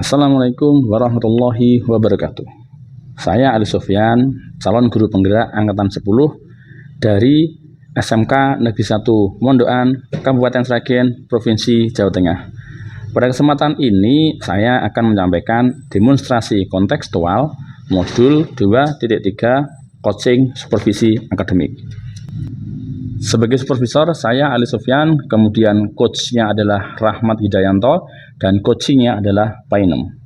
Assalamualaikum warahmatullahi wabarakatuh. Saya Ali Sofyan, calon guru penggerak angkatan 10 dari SMK Negeri 1 Mondokan, Kabupaten Sragen, Provinsi Jawa Tengah. Pada kesempatan ini saya akan menyampaikan demonstrasi kontekstual modul 2.3 coaching supervisi akademik. Sebagai supervisor, saya Ali Sofyan, kemudian coachnya adalah Rahmat Hidayanto, dan coachingnya adalah Painem.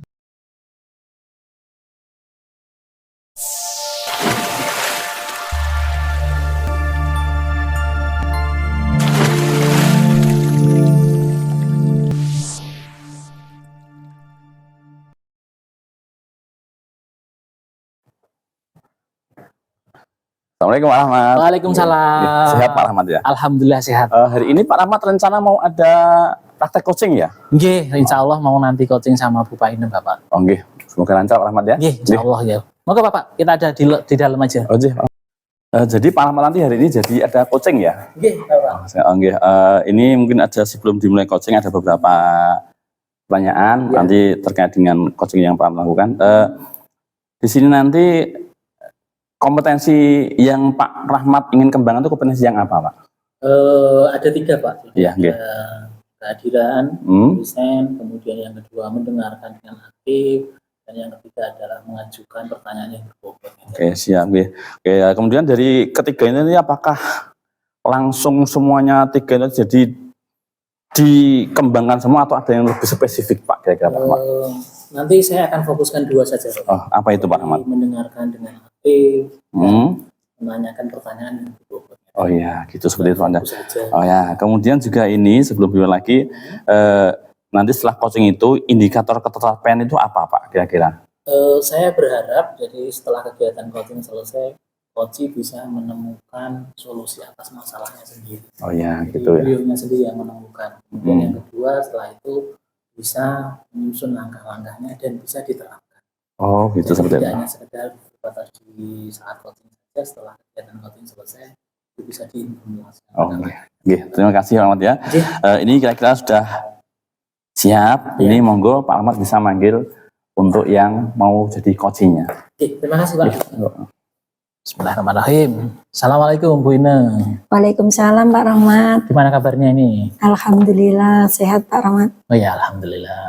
Assalamualaikum Pak Rahmat. Waalaikumsalam. Sehat Pak Rahmat ya? Alhamdulillah sehat. Hari ini Pak Rahmat rencana mau ada praktek coaching ya? Nggih, insya Allah mau nanti coaching sama Bu Painem Bapak. Oh nggih, semoga lancar Pak Rahmat ya. Nggih, insya Allah ya. Moga Bapak, kita ada di dalam aja. Oh nggih. Jadi Pak Rahmat nanti hari ini jadi ada coaching ya? Nggih, Bapak. Oh nggih, ini mungkin ada sebelum dimulai coaching ada beberapa pertanyaan nanti terkait dengan coaching yang Pak Rahmat lakukan. Di sini nanti kompetensi yang Pak Rahmat ingin kembangkan itu kompetensi yang apa Pak? Ada 3 Pak. Iya, nggih. Kehadiran, desain, kemudian yang kedua mendengarkan dengan aktif, dan yang ketiga adalah mengajukan pertanyaan yang berbobot. Oke, siap. Oke, kemudian dari ketiga ini apakah langsung semuanya 3 itu jadi dikembangkan semua atau ada yang lebih spesifik Pak kira-kira Pak Rahmat? Nanti saya akan fokuskan 2 saja Pak. Oh, apa itu Pak Rahmat? Mendengarkan dengan aktif, menanyakan pertanyaan yang berbobot. Oh ya, gitu seperti itu Anda. Oh ya, kemudian juga ini sebelum dimulai lagi, nanti setelah coaching itu indikator ketercapaian itu apa Pak kira-kira? Saya berharap jadi setelah kegiatan coaching selesai, coach bisa menemukan solusi atas masalahnya sendiri. Oh ya, jadi gitu ya. Beliaunya sendiri yang menemukan. Kemudian yang kedua setelah itu bisa menyusun langkah-langkahnya dan bisa diterapkan. Oh, gitu seperti itu. Tidak hanya sekedar terbatas di saat coaching saja, setelah kegiatan coaching selesai itu bisa diimplementasikan. Oh, okay. Terima kasih Pak Rahmat ya. Ini kira-kira sudah siap. Ini monggo Pak Rahmat bisa manggil untuk yang mau jadi coachingnya. Terima kasih Pak. Bismillahirrahmanirrahim. Assalamualaikum Bu Ine. Waalaikumsalam Pak Rahmat. Gimana kabarnya ini? Alhamdulillah sehat Pak Rahmat. Oh ya, alhamdulillah.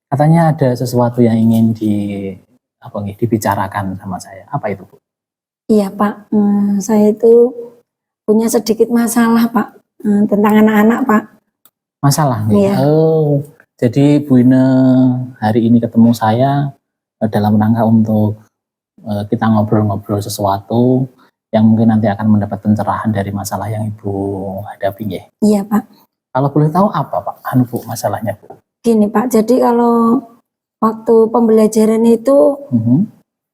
Katanya ada sesuatu yang ingin dibicarakan sama saya. Apa itu Bu? Iya Pak, saya itu punya sedikit masalah Pak, tentang anak-anak Pak. Masalah? Iya. Oh, jadi Bu Ine hari ini ketemu saya dalam rangka untuk kita ngobrol-ngobrol sesuatu yang mungkin nanti akan mendapat pencerahan dari masalah yang Ibu hadapi ya? Iya Pak. Kalau boleh tahu apa Pak? Bu, masalahnya Bu? Gini Pak, jadi kalau waktu pembelajaran itu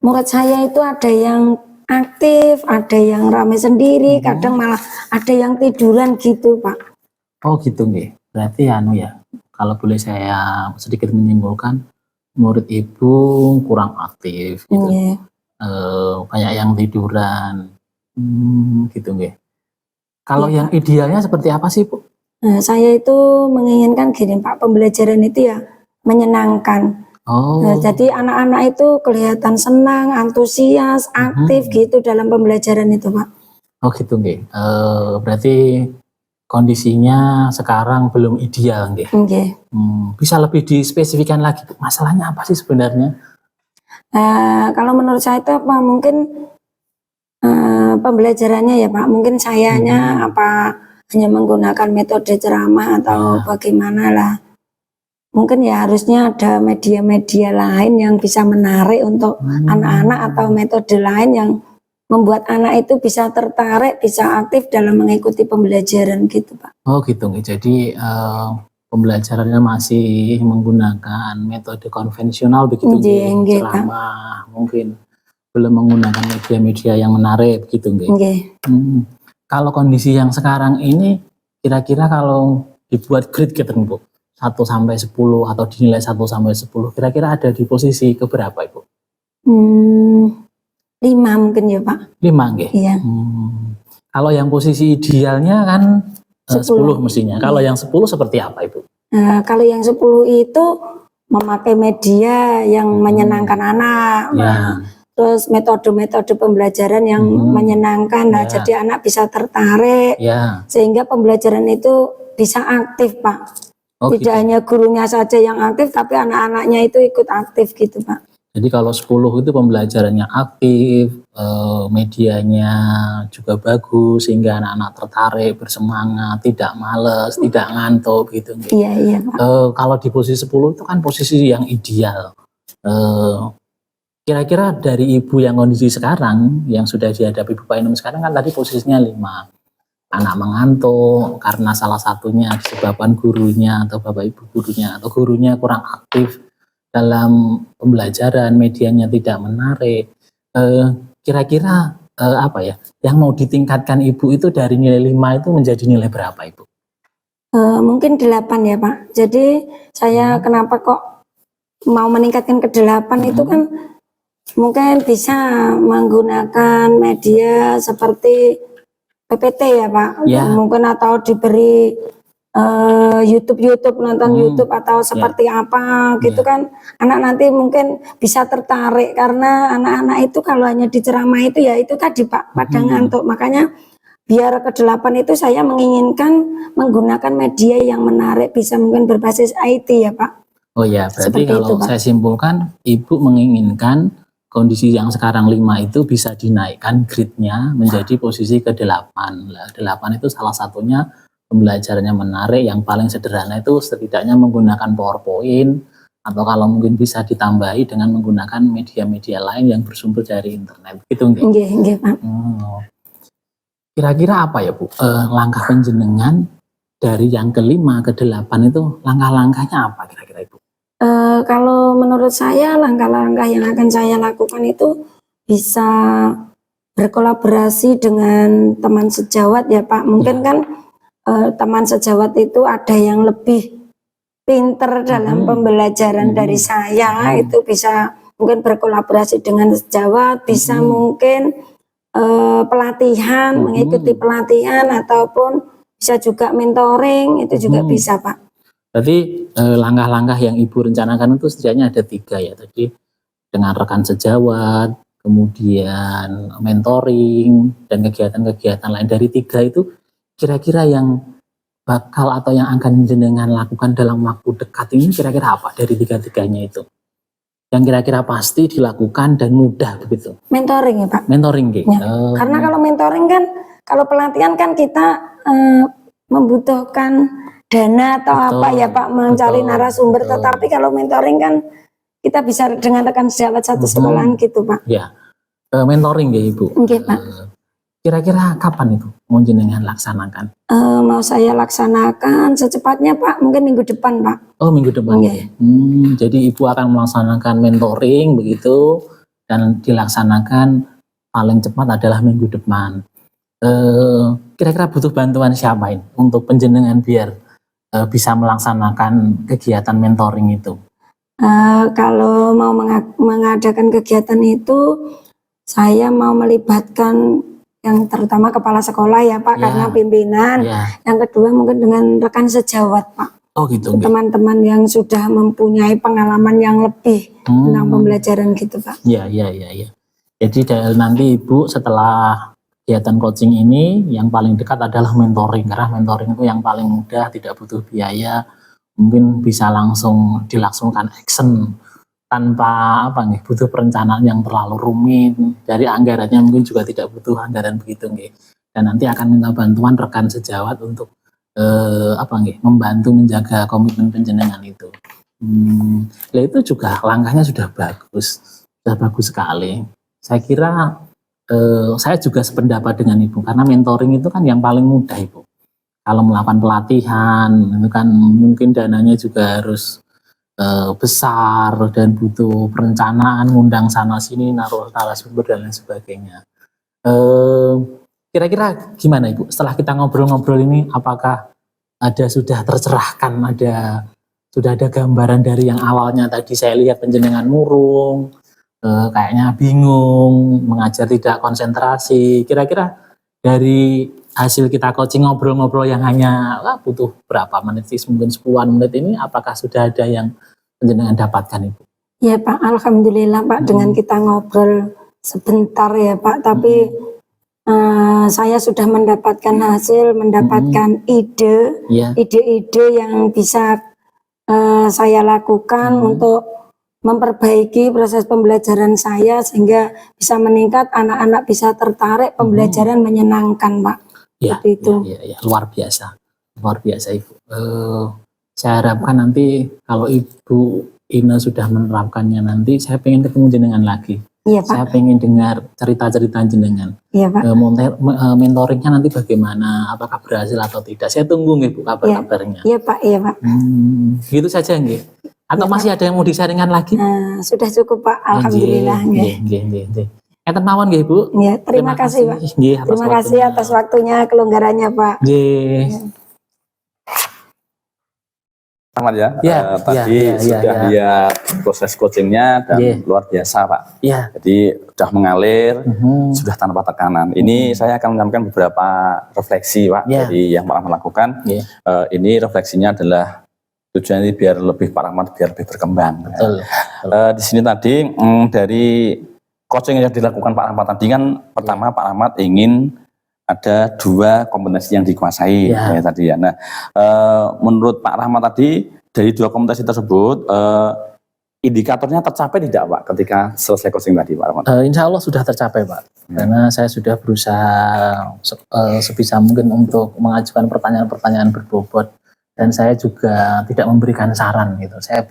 murid saya itu ada yang aktif, ada yang ramai sendiri, kadang malah ada yang tiduran gitu Pak. Oh gitu nggih. Berarti ya, kalau boleh saya sedikit menyimpulkan, murid Ibu kurang aktif gitu. Banyak yang tiduran, gitu nggih. Kalau yang idealnya seperti apa sih Bu? Saya itu menginginkan gini Pak, pembelajaran itu ya menyenangkan. Jadi anak-anak itu kelihatan senang, antusias, aktif gitu dalam pembelajaran itu Pak. Oh gitu nggih. Berarti kondisinya sekarang belum ideal nggih. Bisa lebih dispesifikan lagi Bu, masalahnya apa sih sebenarnya? Kalau menurut saya itu apa mungkin pembelajarannya ya Pak, mungkin sayanya apa hanya menggunakan metode ceramah atau bagaimana lah. Mungkin ya harusnya ada media-media lain yang bisa menarik untuk anak-anak atau metode lain yang membuat anak itu bisa tertarik, bisa aktif dalam mengikuti pembelajaran gitu Pak. Oh gitu nggih. Jadi pembelajarannya masih menggunakan metode konvensional begitu nggih, ceramah, mungkin belum menggunakan media-media yang menarik gitu nggih. Kalau kondisi yang sekarang ini kira-kira kalau dibuat grade gitu Bu, 1 sampai 10 atau dinilai 1 sampai 10, kira-kira ada di posisi keberapa Ibu? 5 mungkin ya Pak. 5 nggih. Iya. Kalau yang posisi idealnya kan 10 mestinya. Kalau yang 10 seperti apa Ibu? Kalau yang 10 itu memakai media yang menyenangkan anak. Ya. Terus metode-metode pembelajaran yang menyenangkan. Nah, jadi anak bisa tertarik. Sehingga pembelajaran itu bisa aktif, Pak. Tidak gitu. hanya gurunya saja yang aktif, tapi anak-anaknya itu ikut aktif gitu, Pak. Jadi kalau 10 itu pembelajarannya aktif, medianya juga bagus, sehingga anak-anak tertarik, bersemangat, tidak males, tidak ngantuk gitu. Iya, Pak. Kalau di posisi 10 itu kan posisi yang ideal. Kira-kira dari ibu yang kondisi sekarang, yang sudah dihadapi Bapak Inem sekarang kan tadi posisinya 5. Anak mengantuk karena salah satunya disebabkan gurunya atau bapak ibu gurunya atau gurunya kurang aktif dalam pembelajaran, medianya tidak menarik. Kira-kira apa ya yang mau ditingkatkan ibu itu dari nilai 5 itu menjadi nilai berapa, Ibu? Mungkin 8 ya, Pak. Jadi saya kenapa kok mau meningkatkan ke 8 itu kan mungkin bisa menggunakan media seperti PPT ya, Pak. Mungkin atau diberi YouTube nonton YouTube atau seperti apa gitu kan, anak nanti mungkin bisa tertarik karena anak-anak itu kalau hanya diceramah itu ya itu tadi, Pak, pada ngantuk. Makanya biar ke 8 itu saya menginginkan menggunakan media yang menarik, bisa mungkin berbasis IT ya, Pak. Oh ya, berarti kalau saya simpulkan Ibu menginginkan kondisi yang sekarang 5 itu bisa dinaikkan grade-nya menjadi posisi ke-8. 8 itu salah satunya pembelajarannya menarik, yang paling sederhana itu setidaknya menggunakan PowerPoint, atau kalau mungkin bisa ditambahi dengan menggunakan media-media lain yang bersumber dari internet. Gitu nggih? Nggih, Pak. Kira-kira apa ya, Bu? Langkah penjenengan dari yang ke-5 ke 8 itu langkah-langkahnya apa kira-kira, Ibu? Kalau menurut saya langkah-langkah yang akan saya lakukan itu bisa berkolaborasi dengan teman sejawat ya, Pak. Mungkin kan teman sejawat itu ada yang lebih pinter dalam pembelajaran dari saya, itu bisa mungkin berkolaborasi dengan sejawat, bisa mungkin pelatihan, mengikuti pelatihan, ataupun bisa juga mentoring, itu juga bisa, Pak. Berarti langkah-langkah yang Ibu rencanakan itu setidaknya ada 3 ya, tadi dengan rekan sejawat, kemudian mentoring, dan kegiatan-kegiatan lain. Dari 3 itu kira-kira yang bakal atau yang akan jenengan lakukan dalam waktu dekat ini kira-kira apa dari 3-tiganya itu? Yang kira-kira pasti dilakukan dan mudah begitu? Mentoring ya, Pak. Mentoring gitu. Ya. Karena kalau mentoring kan, kalau pelatihan kan kita membutuhkan dana atau apa ya, Pak, mencari narasumber. Tetapi kalau mentoring kan kita bisa dengan rekan sejawat satu sekolahan gitu, Pak. Ya, mentoring ya, Ibu. Oke, Pak. Kira-kira kapan itu mau jenengan laksanakan? Mau saya laksanakan secepatnya, Pak. Mungkin minggu depan, Pak. Oh, minggu depan. Jadi Ibu akan melaksanakan mentoring begitu, dan dilaksanakan paling cepat adalah minggu depan. Kira-kira butuh bantuan siapa ini untuk penjenengan biar bisa melaksanakan kegiatan mentoring itu? Kalau mau mengadakan kegiatan itu, saya mau melibatkan yang terutama kepala sekolah ya, Pak, karena pimpinan. Yang kedua mungkin dengan rekan sejawat, Pak. Oh gitu. Teman-teman yang sudah mempunyai pengalaman yang lebih tentang pembelajaran gitu, Pak. Iya. Jadi nanti Ibu setelah kegiatan coaching ini yang paling dekat adalah mentoring, karena mentoring itu yang paling mudah, tidak butuh biaya, mungkin bisa langsung dilangsungkan action tanpa butuh perencanaan yang terlalu rumit. Dari anggarannya mungkin juga tidak butuh anggaran begitu nggih. Dan nanti akan minta bantuan rekan sejawat untuk membantu menjaga komitmen penjenengan itu. Itu juga langkahnya sudah bagus sekali. Saya kira saya juga sependapat dengan Ibu, karena mentoring itu kan yang paling mudah, Ibu. Kalau melakukan pelatihan itu kan mungkin dananya juga harus besar dan butuh perencanaan, ngundang sana sini, naruh narasumber dan lain sebagainya. Kira-kira gimana, Ibu? Setelah kita ngobrol-ngobrol ini, apakah sudah tercerahkan, sudah ada gambaran dari yang awalnya tadi saya lihat penjenengan murung, kayaknya bingung, mengajar tidak konsentrasi. Kira-kira dari hasil kita coaching ngobrol-ngobrol yang hanya butuh berapa menit sih, mungkin 10-an menit ini, apakah sudah ada yang penjenengan dapatkan Ibu? Ya Pak, alhamdulillah Pak, dengan kita ngobrol sebentar ya Pak, tapi saya sudah mendapatkan hasil, mendapatkan ide-ide yang bisa saya lakukan untuk memperbaiki proses pembelajaran saya sehingga bisa meningkat, anak-anak bisa tertarik, pembelajaran menyenangkan Pak. Ya, Seperti itu. Ya, luar biasa Ibu. Saya harapkan nanti kalau Ibu Ina sudah menerapkannya nanti, saya pengen ketemu jenengan lagi. Iya Pak. Saya pengen dengar cerita-cerita jenengan. Iya Pak. Mentoringnya nanti bagaimana, apakah berhasil atau tidak. Saya tunggu nggih Bu kabar-kabarnya. Iya Pak, iya Pak. Gitu saja nggih. Atau masih ada yang mau disaringkan lagi? Sudah cukup Pak, alhamdulillah. Nggih. Enten mawon nggih Bu. Ya, terima kasih Pak. Terima kasih atas waktunya, kelonggarannya Pak. Nggih. Selamat ya. Tadi sudah lihat proses coachingnya dan luar biasa Pak. Jadi sudah mengalir, sudah tanpa tekanan. Ini saya akan menyampaikan beberapa refleksi Pak dari yang Pak Rahmat lakukan. Ini refleksinya adalah tujuannya biar lebih Pak Rahmat biar lebih berkembang. Betul. Di sini tadi dari coaching yang dilakukan Pak Rahmat tadi kan pertama Pak Rahmat ingin ada 2 kompetensi yang dikuasai tadi ya. Nah, menurut Pak Rahmat tadi dari 2 kompetensi tersebut indikatornya tercapai tidak Pak ketika selesai coaching tadi Pak Rahmat? Insya Allah sudah tercapai Pak, karena saya sudah berusaha sebisa mungkin untuk mengajukan pertanyaan-pertanyaan berbobot dan saya juga tidak memberikan saran gitu. Saya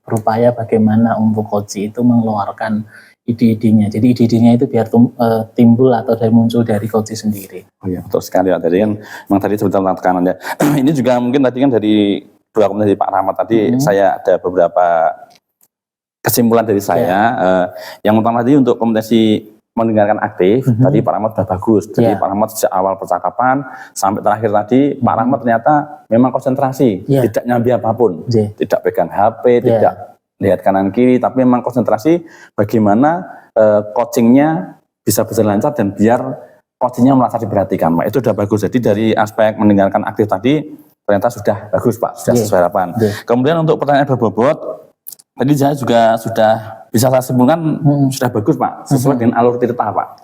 berupaya bagaimana untuk coach itu mengeluarkan ide-idenya. Jadi ide-idenya itu biar timbul atau muncul dari coach sendiri. Oh iya, betul sekali Pak. Tadi kan memang tadi sebentar tentang tekanan ya. Ini juga mungkin tadi kan dari 2 kompetensi Pak Rahmat tadi saya ada beberapa kesimpulan dari saya. Yang pertama tadi untuk kompetensi mendengarkan aktif, tadi Pak Rahmat sudah bagus. Jadi Pak Rahmat sejak awal percakapan sampai terakhir tadi Pak Rahmat ternyata memang konsentrasi, tidak nyambi apapun, tidak pegang HP, tidak lihat kanan kiri, tapi memang konsentrasi bagaimana coachingnya bisa berjalan lancar dan biar coachingnya merasa diperhatikan Pak. Itu sudah bagus. Jadi dari aspek mendengarkan aktif tadi ternyata sudah bagus Pak, sudah sesuai harapan. Kemudian untuk pertanyaan berbobot tadi saya juga sudah bisa saya simpulkan sudah bagus Pak, sesuai dengan alur tirta Pak.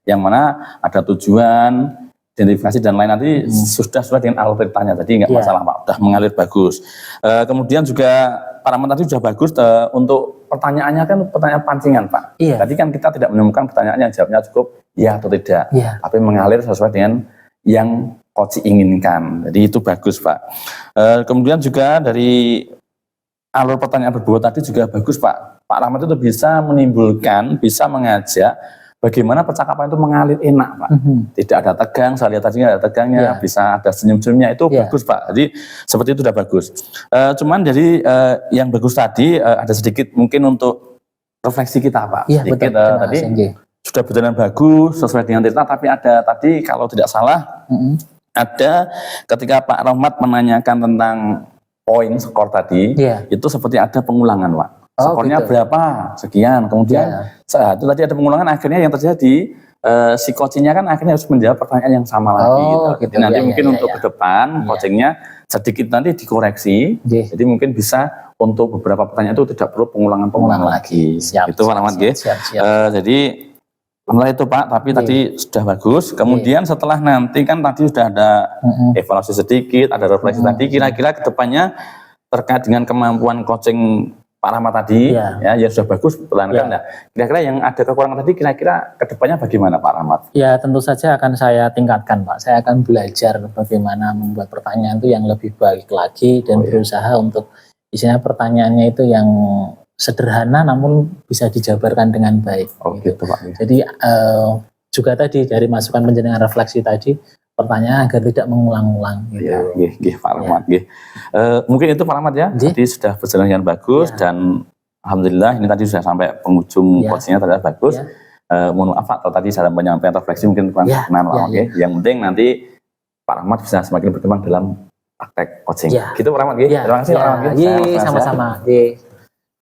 Yang mana ada tujuan, identifikasi dan lain nanti sudah sesuai dengan alur tirtanya, jadi nggak masalah Pak, sudah mengalir bagus. Kemudian juga Pak Rahmat tadi sudah bagus untuk pertanyaannya kan pertanyaan pancingan Pak. Tadi kan kita tidak menemukan pertanyaan yang jawabnya cukup ya atau tidak, tapi mengalir sesuai dengan yang coach inginkan. Jadi itu bagus Pak. Kemudian juga dari alur pertanyaan berbobot tadi juga bagus Pak. Pak Rahmat itu bisa menimbulkan, bisa mengajak bagaimana percakapan itu mengalir enak Pak. Tidak ada tegang, saya lihat tadi nggak ada tegangnya, bisa ada senyum-senyumnya, itu bagus Pak. Jadi seperti itu sudah bagus. Cuman jadi yang bagus tadi ada sedikit mungkin untuk refleksi kita Pak. Sedikit tadi sudah berjalan bagus sesuai dengan tirta, tapi ada tadi kalau tidak salah ada ketika Pak Rahmat menanyakan tentang poin skor tadi, itu seperti ada pengulangan Pak. Skornya berapa? Sekian. Kemudian itu tadi ada pengulangan, akhirnya yang terjadi si coachingnya kan akhirnya harus menjawab pertanyaan yang sama lagi. Gitu. Nanti mungkin untuk ke depan coachingnya sedikit nanti dikoreksi. Jadi mungkin bisa untuk beberapa pertanyaan itu tidak perlu pengulangan lagi. Itu Pak Rahmat. Jadi alhamdulillah itu Pak, tapi tadi sudah bagus. Kemudian setelah nanti kan tadi sudah ada evaluasi sedikit, ada refleksi tadi. Kira-kira ke depannya terkait dengan kemampuan coaching Pak Rahmat tadi, ya sudah bagus, pelankan. Nah, kira-kira yang ada kekurangan tadi, kira-kira kedepannya bagaimana Pak Rahmat? Ya tentu saja akan saya tingkatkan Pak. Saya akan belajar bagaimana membuat pertanyaan itu yang lebih baik lagi dan berusaha untuk isinya pertanyaannya itu yang sederhana namun bisa dijabarkan dengan baik. Gitu Pak. Jadi juga tadi dari masukan penjenengan refleksi tadi, pertanyaan agar tidak mengulang-ulang gitu. Pak Rahmat. Mungkin itu Pak Rahmat ya. Tadi sudah berjalan dengan bagus dan alhamdulillah ini tadi sudah sampai penghujung coachingnya ternyata bagus. Mohon maaf Pak kalau tadi saya menyampaikan refleksi mungkin kurang berkenan. Yang penting nanti Pak Rahmat bisa semakin berkembang dalam praktek coaching. Gitu Pak Rahmat. Terima kasih Pak Rahmat. Sama-sama.